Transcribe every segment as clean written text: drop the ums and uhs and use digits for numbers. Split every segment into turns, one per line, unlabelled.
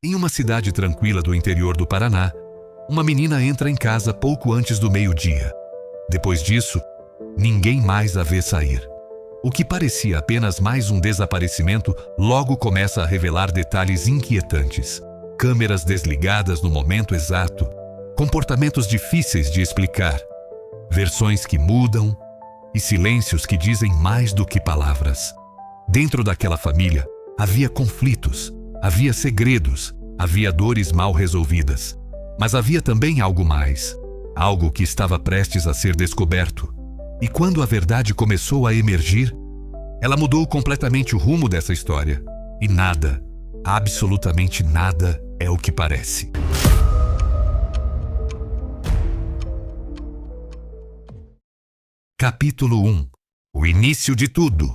Em uma cidade tranquila do interior do Paraná, uma menina entra em casa pouco antes do meio-dia. Depois disso, ninguém mais a vê sair. O que parecia apenas mais um desaparecimento logo começa a revelar detalhes inquietantes. Câmeras desligadas no momento exato, comportamentos difíceis de explicar, versões que mudam e silêncios que dizem mais do que palavras. Dentro daquela família, havia conflitos, havia segredos, havia dores mal resolvidas. Mas havia também algo mais, algo que estava prestes a ser descoberto. E quando a verdade começou a emergir, ela mudou completamente o rumo dessa história. E nada, absolutamente nada, é o que parece. Capítulo 1. O início de tudo.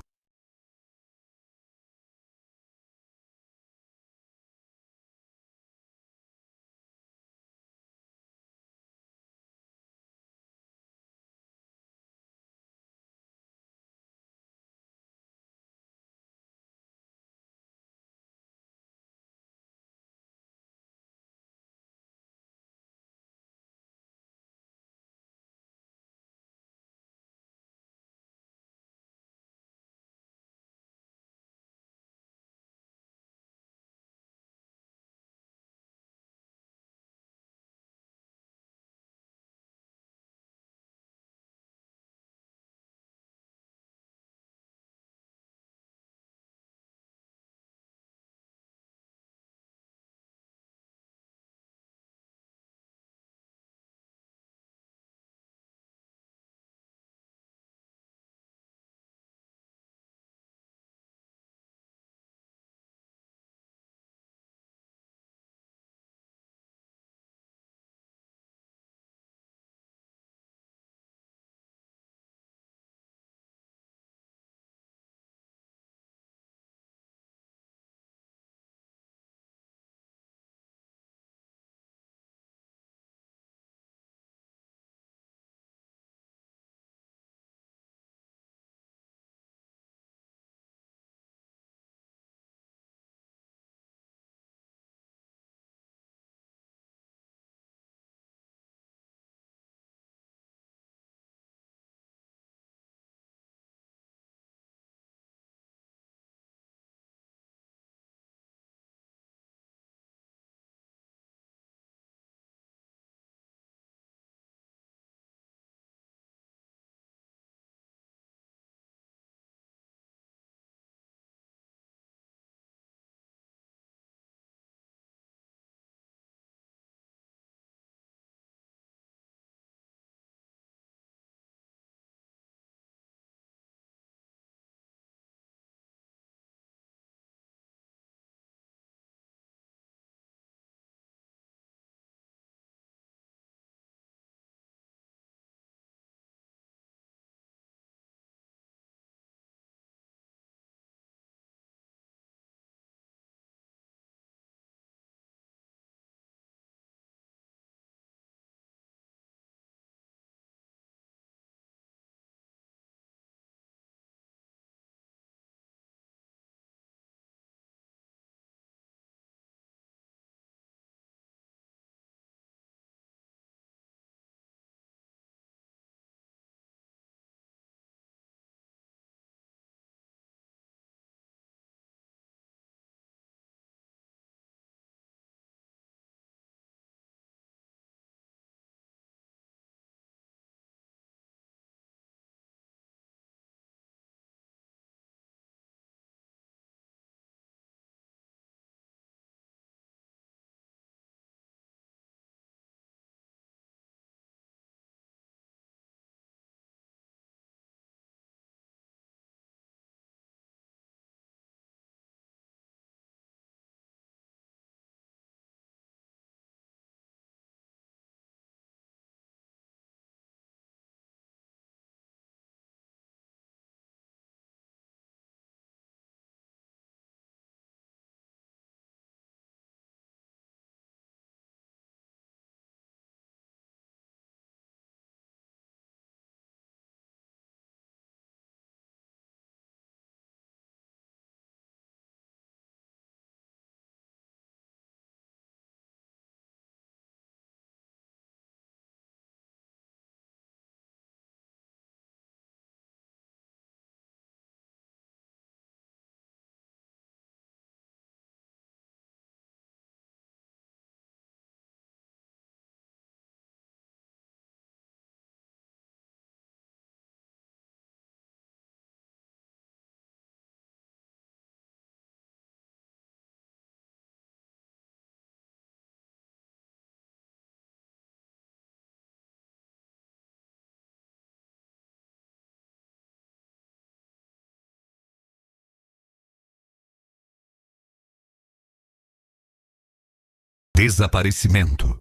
Desaparecimento.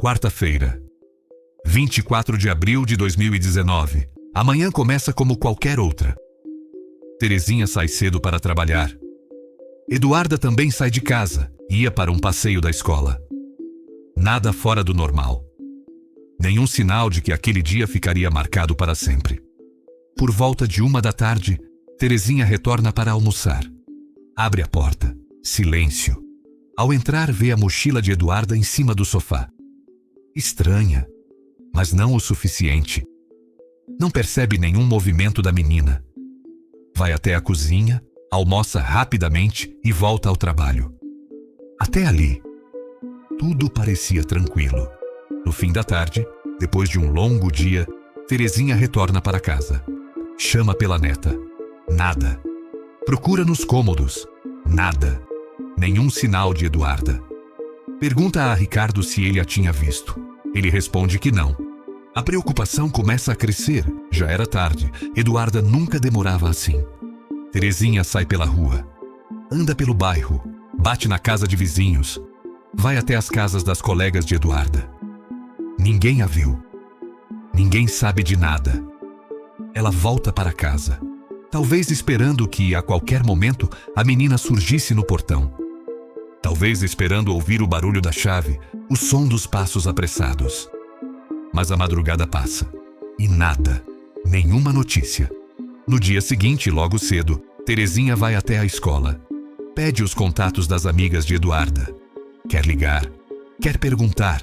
Quarta-feira, 24 de abril de 2019. Amanhã começa como qualquer outra. Terezinha sai cedo para trabalhar. Eduarda também sai de casa e ia para um passeio da escola. Nada fora do normal. Nenhum sinal de que aquele dia ficaria marcado para sempre. Por volta de 1 da tarde, Terezinha retorna para almoçar. Abre a porta. Silêncio. Ao entrar, vê a mochila de Eduarda em cima do sofá. Estranha, mas não o suficiente. Não percebe nenhum movimento da menina. Vai até a cozinha, almoça rapidamente e volta ao trabalho. Até ali, tudo parecia tranquilo. No fim da tarde, depois de um longo dia, Terezinha retorna para casa. Chama pela neta. Nada. Procura nos cômodos. Nada. Nenhum sinal de Eduarda. Pergunta a Ricardo se ele a tinha visto. Ele responde que não. A preocupação começa a crescer. Já era tarde. Eduarda nunca demorava assim. Terezinha sai pela rua. Anda pelo bairro. Bate na casa de vizinhos. Vai até as casas das colegas de Eduarda. Ninguém a viu. Ninguém sabe de nada. Ela volta para casa. Talvez esperando que, a qualquer momento, a menina surgisse no portão. Talvez esperando ouvir o barulho da chave, o som dos passos apressados. Mas a madrugada passa. E nada. Nenhuma notícia. No dia seguinte, logo cedo, Terezinha vai até a escola. Pede os contatos das amigas de Eduarda. Quer ligar. Quer perguntar.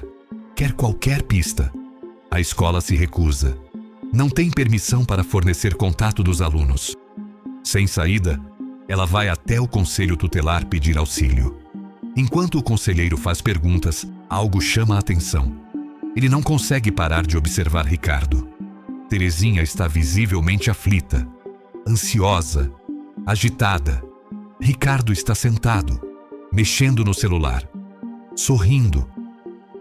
Quer qualquer pista. A escola se recusa. Não tem permissão para fornecer contato dos alunos. Sem saída, ela vai até o conselho tutelar pedir auxílio. Enquanto o conselheiro faz perguntas, algo chama a atenção. Ele não consegue parar de observar Ricardo. Terezinha está visivelmente aflita, ansiosa, agitada. Ricardo está sentado, mexendo no celular, sorrindo.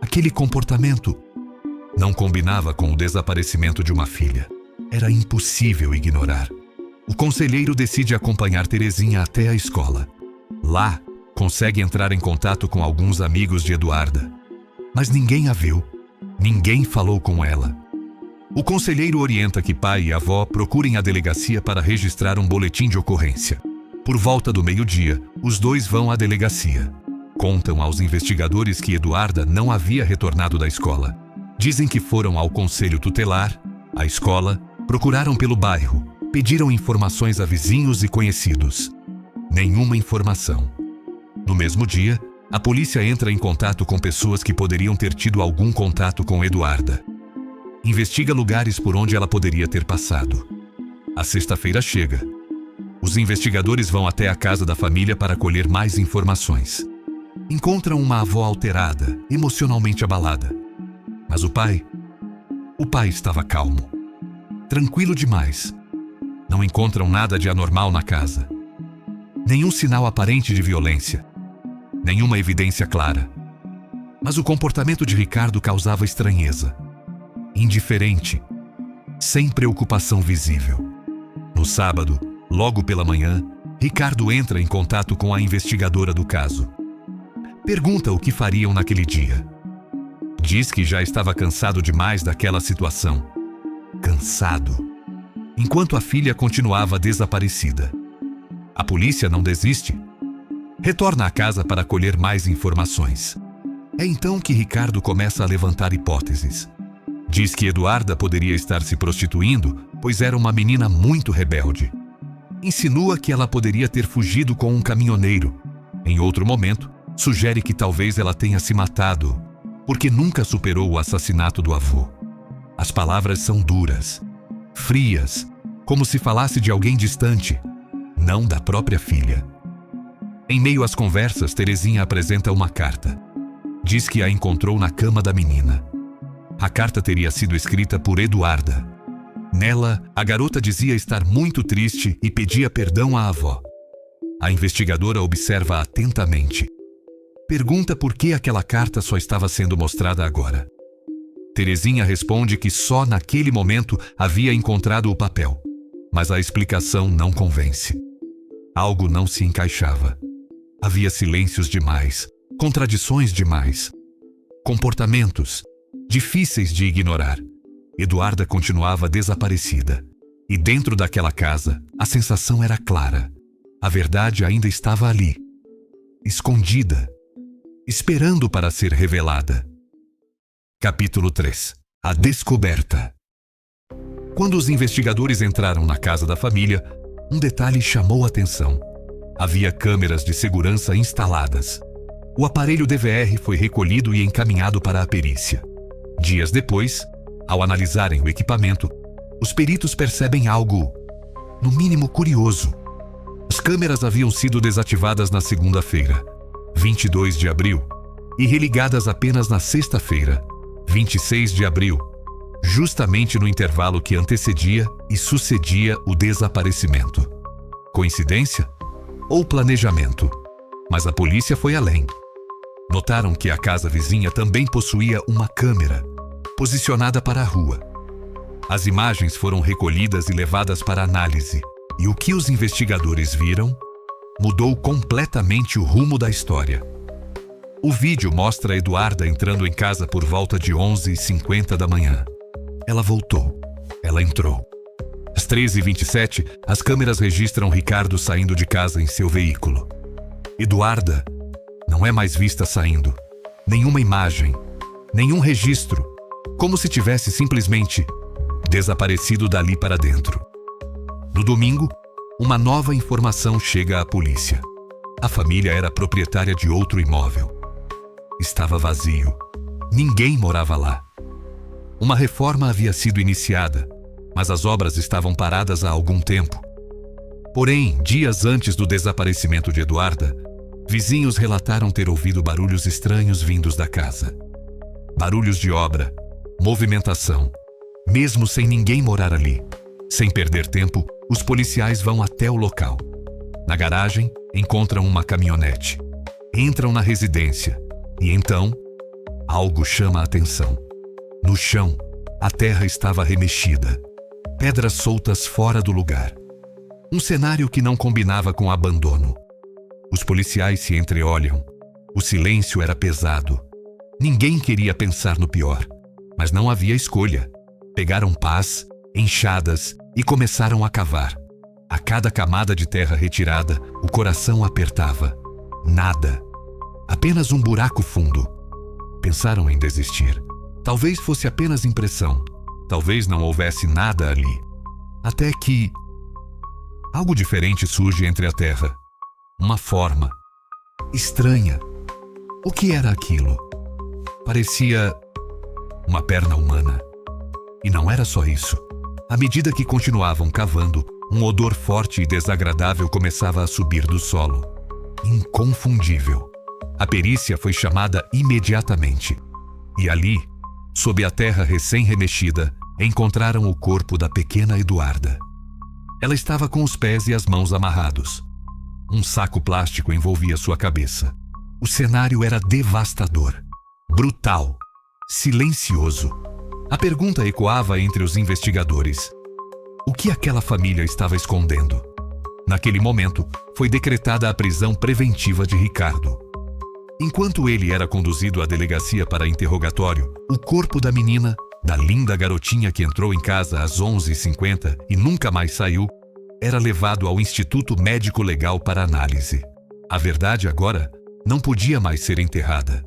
Aquele comportamento não combinava com o desaparecimento de uma filha. Era impossível ignorar. O conselheiro decide acompanhar Terezinha até a escola. Lá, consegue entrar em contato com alguns amigos de Eduarda. Mas ninguém a viu. Ninguém falou com ela. O conselheiro orienta que pai e avó procurem a delegacia para registrar um boletim de ocorrência. Por volta do meio-dia, os dois vão à delegacia. Contam aos investigadores que Eduarda não havia retornado da escola. Dizem que foram ao conselho tutelar, à escola, procuraram pelo bairro, pediram informações a vizinhos e conhecidos. Nenhuma informação. No mesmo dia, a polícia entra em contato com pessoas que poderiam ter tido algum contato com Eduarda. Investiga lugares por onde ela poderia ter passado. A sexta-feira chega. Os investigadores vão até a casa da família para colher mais informações. Encontram uma avó alterada, emocionalmente abalada. Mas o pai estava calmo, tranquilo demais. Não encontram nada de anormal na casa. Nenhum sinal aparente de violência. Nenhuma evidência clara. Mas o comportamento de Ricardo causava estranheza. Indiferente, sem preocupação visível. No sábado, logo pela manhã, Ricardo entra em contato com a investigadora do caso. Pergunta o que fariam naquele dia. Diz que já estava cansado demais daquela situação. Cansado. Enquanto a filha continuava desaparecida. A polícia não desiste. Retorna à casa para colher mais informações. É então que Ricardo começa a levantar hipóteses. Diz que Eduarda poderia estar se prostituindo, pois era uma menina muito rebelde. Insinua que ela poderia ter fugido com um caminhoneiro. Em outro momento, sugere que talvez ela tenha se matado, porque nunca superou o assassinato do avô. As palavras são duras, frias, como se falasse de alguém distante, não da própria filha. Em meio às conversas, Terezinha apresenta uma carta. Diz que a encontrou na cama da menina. A carta teria sido escrita por Eduarda. Nela, a garota dizia estar muito triste e pedia perdão à avó. A investigadora observa atentamente. Pergunta por que aquela carta só estava sendo mostrada agora. Terezinha responde que só naquele momento havia encontrado o papel, mas a explicação não convence. Algo não se encaixava. Havia silêncios demais, contradições demais, comportamentos difíceis de ignorar. Eduarda continuava desaparecida. E dentro daquela casa, a sensação era clara. A verdade ainda estava ali, escondida, esperando para ser revelada. Capítulo 3. A descoberta. Quando os investigadores entraram na casa da família, um detalhe chamou a atenção. Havia câmeras de segurança instaladas. O aparelho DVR foi recolhido e encaminhado para a perícia. Dias depois, ao analisarem o equipamento, os peritos percebem algo, no mínimo curioso. As câmeras haviam sido desativadas na segunda-feira, 22 de abril, e religadas apenas na sexta-feira, 26 de abril, justamente no intervalo que antecedia e sucedia o desaparecimento. Coincidência? Ou planejamento? Mas a polícia foi além. Notaram que a casa vizinha também possuía uma câmera, posicionada para a rua. As imagens foram recolhidas e levadas para análise, e o que os investigadores viram mudou completamente o rumo da história. O vídeo mostra Eduarda entrando em casa por volta de 11h50 da manhã. Ela voltou. Ela entrou. Às 13h27, as câmeras registram Ricardo saindo de casa em seu veículo. Eduarda não é mais vista saindo. Nenhuma imagem, nenhum registro, como se tivesse simplesmente desaparecido dali para dentro. No domingo, uma nova informação chega à polícia. A família era proprietária de outro imóvel. Estava vazio. Ninguém morava lá. Uma reforma havia sido iniciada, mas as obras estavam paradas há algum tempo. Porém, dias antes do desaparecimento de Eduarda, vizinhos relataram ter ouvido barulhos estranhos vindos da casa. Barulhos de obra, movimentação, mesmo sem ninguém morar ali. Sem perder tempo, os policiais vão até o local. Na garagem, encontram uma caminhonete. Entram na residência e então, algo chama a atenção. No chão, a terra estava remexida. Pedras soltas fora do lugar. Um cenário que não combinava com abandono. Os policiais se entreolham. O silêncio era pesado. Ninguém queria pensar no pior, mas não havia escolha. Pegaram pás, enxadas e começaram a cavar. A cada camada de terra retirada, o coração apertava. Nada. Apenas um buraco fundo. Pensaram em desistir. Talvez fosse apenas impressão. Talvez não houvesse nada ali. Até que algo diferente surge entre a terra. Uma forma estranha. O que era aquilo? Parecia uma perna humana. E não era só isso. À medida que continuavam cavando, um odor forte e desagradável começava a subir do solo. Inconfundível. A perícia foi chamada imediatamente. E ali, sob a terra recém-remexida, encontraram o corpo da pequena Eduarda. Ela estava com os pés e as mãos amarrados. Um saco plástico envolvia sua cabeça. O cenário era devastador, brutal, silencioso. A pergunta ecoava entre os investigadores. O que aquela família estava escondendo? Naquele momento, foi decretada a prisão preventiva de Ricardo. Enquanto ele era conduzido à delegacia para interrogatório, o corpo da menina, da linda garotinha que entrou em casa às 11h50 e nunca mais saiu, era levado ao Instituto Médico Legal para análise. A verdade agora não podia mais ser enterrada.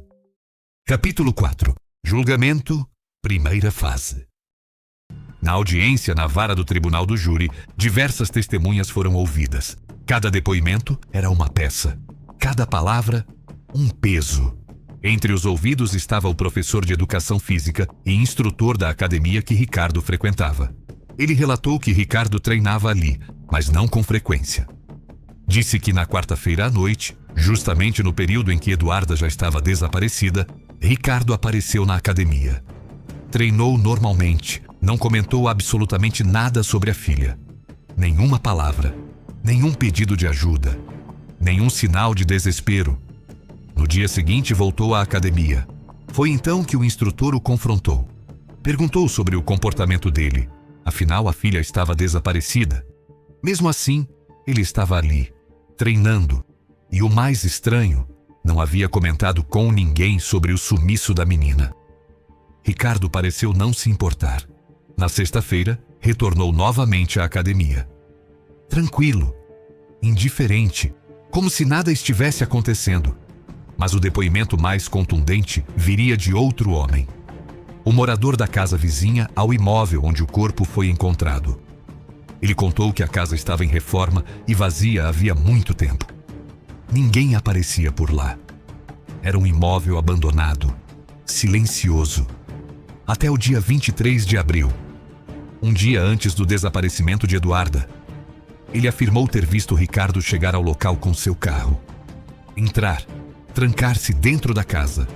Capítulo 4. Julgamento, primeira fase. Na audiência na vara do Tribunal do Júri, diversas testemunhas foram ouvidas. Cada depoimento era uma peça. Cada palavra, um peso. Entre os ouvidos estava o professor de educação física e instrutor da academia que Ricardo frequentava. Ele relatou que Ricardo treinava ali, mas não com frequência. Disse que na quarta-feira à noite, justamente no período em que Eduarda já estava desaparecida, Ricardo apareceu na academia. Treinou normalmente, não comentou absolutamente nada sobre a filha. Nenhuma palavra, nenhum pedido de ajuda, nenhum sinal de desespero. No dia seguinte voltou à academia. Foi então que o instrutor o confrontou. Perguntou sobre o comportamento dele. Afinal, a filha estava desaparecida. Mesmo assim, ele estava ali, treinando. E o mais estranho, Não havia comentado com ninguém sobre o sumiço da menina. Ricardo pareceu não se importar. Na sexta-feira, retornou novamente à academia. Tranquilo, indiferente, como se nada estivesse acontecendo. Mas o depoimento mais contundente viria de outro homem. O morador da casa vizinha ao imóvel onde o corpo foi encontrado. Ele contou que a casa estava em reforma e vazia havia muito tempo. Ninguém aparecia por lá. Era um imóvel abandonado, silencioso. Até o dia 23 de abril, um dia antes do desaparecimento de Eduarda. Ele afirmou ter visto Ricardo chegar ao local com seu carro, entrar, trancar-se dentro da casa.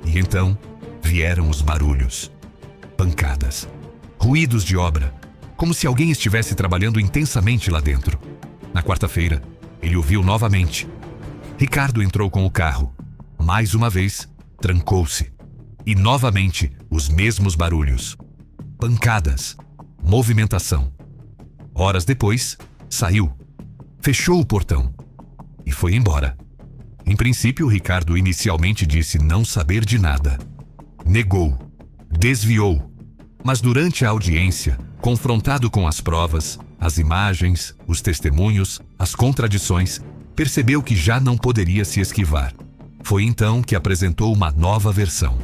E então vieram os barulhos, pancadas, ruídos de obra, como se alguém estivesse trabalhando intensamente lá dentro. Na quarta-feira, ele o viu novamente. Ricardo entrou com o carro. Mais uma vez, trancou-se. E novamente, os mesmos barulhos. Pancadas, movimentação. Horas depois, saiu, fechou o portão e foi embora. Em princípio, Ricardo inicialmente disse não saber de nada. Negou, desviou, mas durante a audiência, confrontado com as provas, as imagens, os testemunhos, as contradições, percebeu que já não poderia se esquivar. Foi então que apresentou uma nova versão.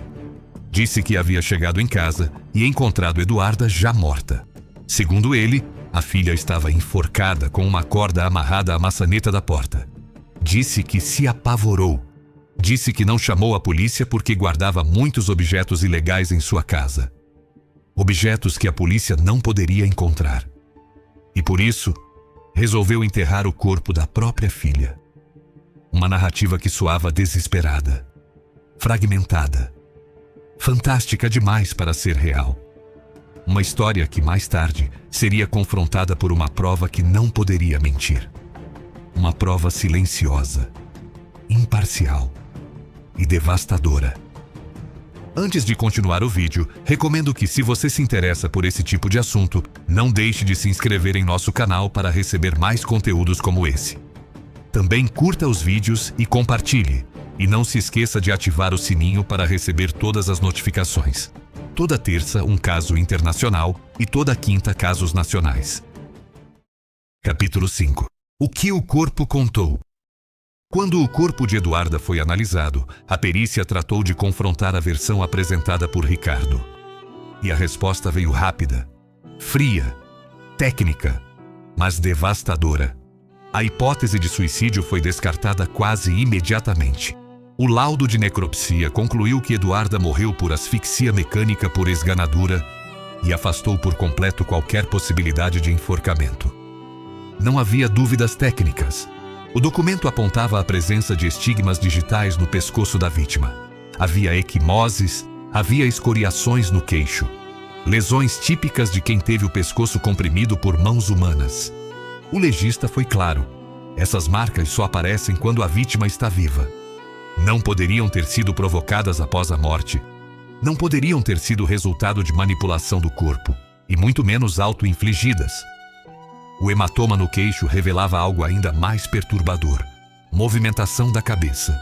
Disse que havia chegado em casa e encontrado Eduarda já morta. Segundo ele, a filha estava enforcada com uma corda amarrada à maçaneta da porta. Disse que se apavorou. Disse que não chamou a polícia porque guardava muitos objetos ilegais em sua casa. Objetos que a polícia não poderia encontrar. E por isso, resolveu enterrar o corpo da própria filha. Uma narrativa que soava desesperada, fragmentada, fantástica demais para ser real. Uma história que mais tarde seria confrontada por uma prova que não poderia mentir. Uma prova silenciosa, imparcial e devastadora. Antes de continuar o vídeo, recomendo que, se você se interessa por esse tipo de assunto, não deixe de se inscrever em nosso canal para receber mais conteúdos como esse. Também curta os vídeos e compartilhe. E não se esqueça de ativar o sininho para receber todas as notificações. Toda terça, um caso internacional e toda quinta, casos nacionais. Capítulo 5. O que o corpo contou? Quando o corpo de Eduarda foi analisado, a perícia tratou de confrontar a versão apresentada por Ricardo. E a resposta veio rápida, fria, técnica, mas devastadora. A hipótese de suicídio foi descartada quase imediatamente. O laudo de necropsia concluiu que Eduarda morreu por asfixia mecânica por esganadura e afastou por completo qualquer possibilidade de enforcamento. Não havia dúvidas técnicas. O documento apontava a presença de estigmas digitais no pescoço da vítima. Havia equimoses, havia escoriações no queixo, lesões típicas de quem teve o pescoço comprimido por mãos humanas. O legista foi claro. Essas marcas só aparecem quando a vítima está viva. Não poderiam ter sido provocadas após a morte. Não poderiam ter sido resultado de manipulação do corpo, e muito menos auto-infligidas. O hematoma no queixo revelava algo ainda mais perturbador. Movimentação da cabeça.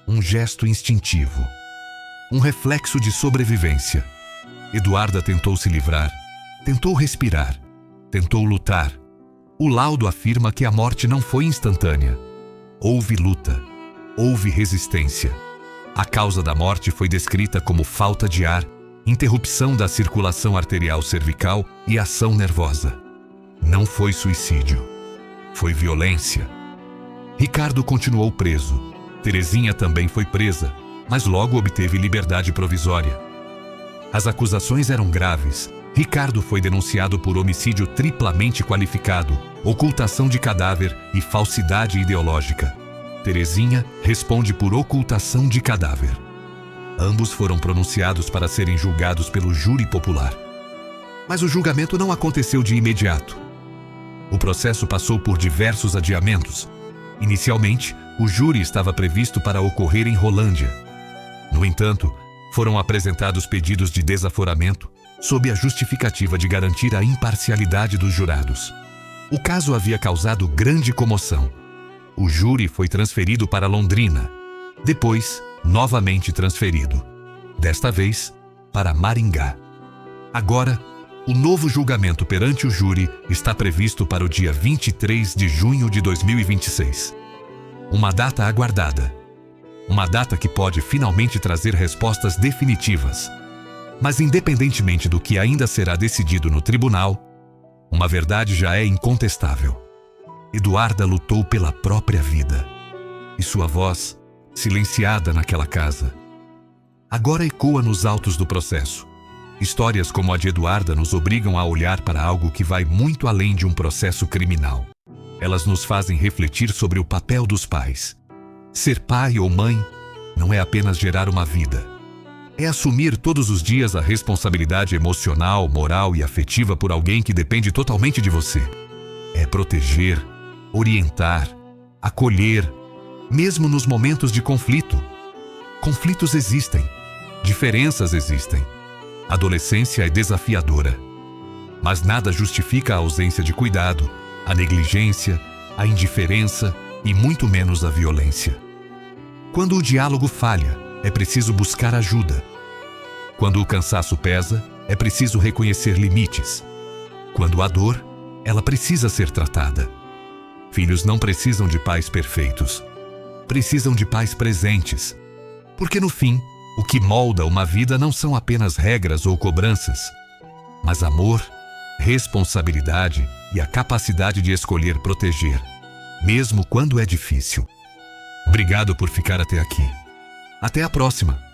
Um gesto instintivo. Um reflexo de sobrevivência. Eduarda tentou se livrar. Tentou respirar. Tentou lutar. O laudo afirma que a morte não foi instantânea. Houve luta. Houve resistência. A causa da morte foi descrita como falta de ar, interrupção da circulação arterial cervical e ação nervosa. Não foi suicídio. Foi violência. Ricardo continuou preso. Terezinha também foi presa, mas logo obteve liberdade provisória. As acusações eram graves. Ricardo foi denunciado por homicídio triplamente qualificado, ocultação de cadáver e falsidade ideológica. Terezinha responde por ocultação de cadáver. Ambos foram pronunciados para serem julgados pelo júri popular. Mas o julgamento não aconteceu de imediato. O processo passou por diversos adiamentos. Inicialmente, o júri estava previsto para ocorrer em Rolândia. No entanto, foram apresentados pedidos de desaforamento sob a justificativa de garantir a imparcialidade dos jurados. O caso havia causado grande comoção. O júri foi transferido para Londrina. Depois, novamente transferido. Desta vez, para Maringá. Agora, o novo julgamento perante o júri está previsto para o dia 23 de junho de 2026. Uma data aguardada. Uma data que pode finalmente trazer respostas definitivas. Mas independentemente do que ainda será decidido no tribunal, uma verdade já é incontestável. Eduarda lutou pela própria vida. E sua voz, silenciada naquela casa, agora ecoa nos autos do processo. Histórias como a de Eduarda nos obrigam a olhar para algo que vai muito além de um processo criminal. Elas nos fazem refletir sobre o papel dos pais. Ser pai ou mãe não é apenas gerar uma vida. É assumir todos os dias a responsabilidade emocional, moral e afetiva por alguém que depende totalmente de você. É proteger, orientar, acolher, mesmo nos momentos de conflito. Conflitos existem, diferenças existem. A adolescência é desafiadora. Mas nada justifica a ausência de cuidado, a negligência, a indiferença e muito menos a violência. Quando o diálogo falha, é preciso buscar ajuda. Quando o cansaço pesa, é preciso reconhecer limites. Quando há dor, ela precisa ser tratada. Filhos não precisam de pais perfeitos. Precisam de pais presentes. Porque no fim, o que molda uma vida não são apenas regras ou cobranças, mas amor, responsabilidade e a capacidade de escolher proteger, mesmo quando é difícil. Obrigado por ficar até aqui. Até a próxima!